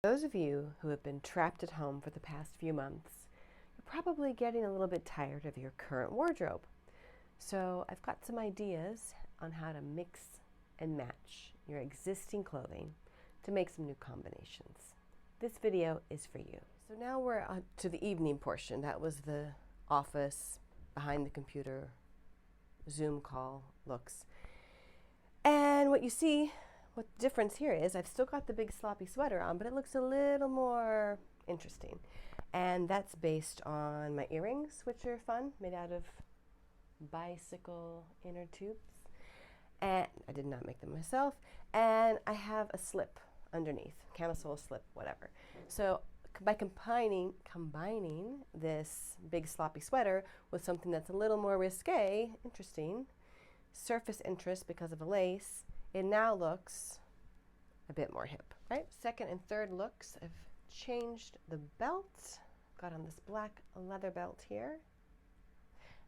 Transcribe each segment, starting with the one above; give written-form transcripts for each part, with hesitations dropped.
Those of you who have been trapped at home for the past few months, you're probably getting a little bit tired of your current wardrobe. So I've got some ideas on how to mix and match your existing clothing to make some new combinations. This video is for you. So now we're on to the evening portion. That was the office, behind the computer, Zoom call looks. And what you see, what the difference here is, I've still got the big sloppy sweater on, but it looks a little more interesting. And that's based on my earrings, which are fun, made out of bicycle inner tubes. And I did not make them myself. And I have a slip underneath, camisole slip, whatever. So by combining this big sloppy sweater with something that's a little more risque, interesting, surface interest because of the lace, it now looks a bit more hip, right? Second and third looks, I've changed the belt, got on this black leather belt here.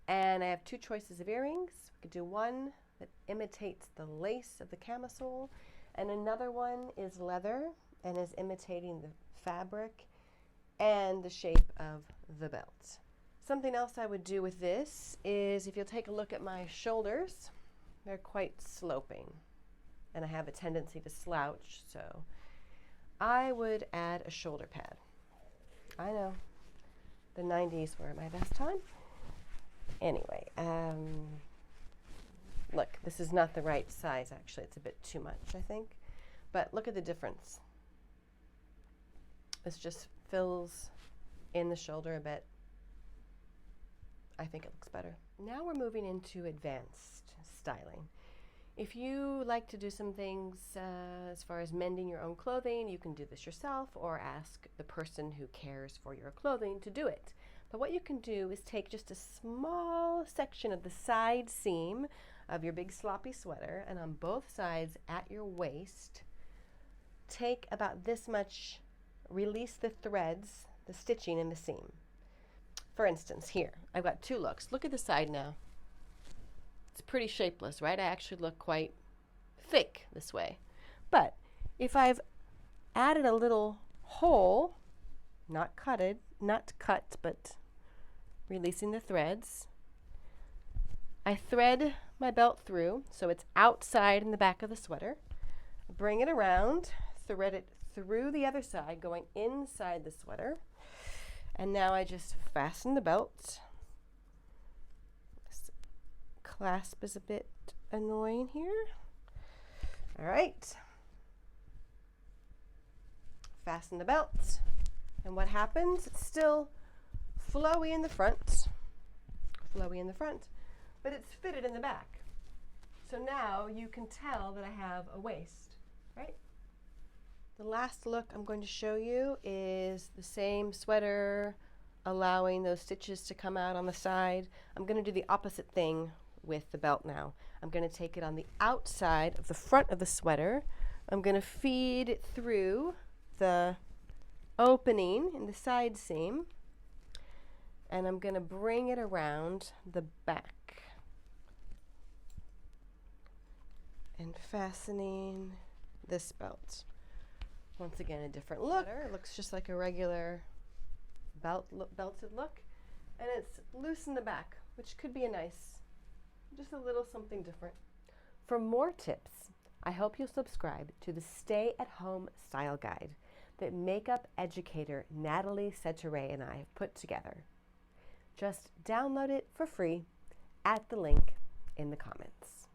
And I have two choices of earrings. We could do one that imitates the lace of the camisole, and another one is leather and is imitating the fabric and the shape of the belt. Something else I would do with this is, if you'll take a look at my shoulders, they're quite sloping and I have a tendency to slouch, so I would add a shoulder pad. I know, the 90s were my best time. Anyway, look, this is not the right size actually, it's a bit too much I think, but look at the difference. This just fills in the shoulder a bit. I think it looks better. Now we're moving into advanced styling. If you like to do some things as far as mending your own clothing, you can do this yourself or ask the person who cares for your clothing to do it. But what you can do is take just a small section of the side seam of your big sloppy sweater, and on both sides at your waist, take about this much, release the threads, the stitching in the seam. For instance, here, I've got two looks. Look at the side now. It's pretty shapeless, right? I actually look quite thick this way. But if I've added a little hole, not cut, but releasing the threads, I thread my belt through so it's outside in the back of the sweater, bring it around, thread it through the other side, going inside the sweater, and now I just fasten the belt. This clasp is a bit annoying here. All right. Fasten the belt. And what happens? It's still flowy in the front, but it's fitted in the back. So now you can tell that I have a waist, right? The last look I'm going to show you is the same sweater, allowing those stitches to come out on the side. I'm going to do the opposite thing with the belt now. I'm going to take it on the outside of the front of the sweater. I'm going to feed it through the opening in the side seam, and I'm going to bring it around the back and fastening this belt. Once again, a different look. It looks just like a regular belted look, and it's loose in the back, which could be a nice, just a little something different. For more tips, I hope you'll subscribe to the Stay at Home Style Guide that makeup educator Natalie and I have put together. Just download it for free at the link in the comments.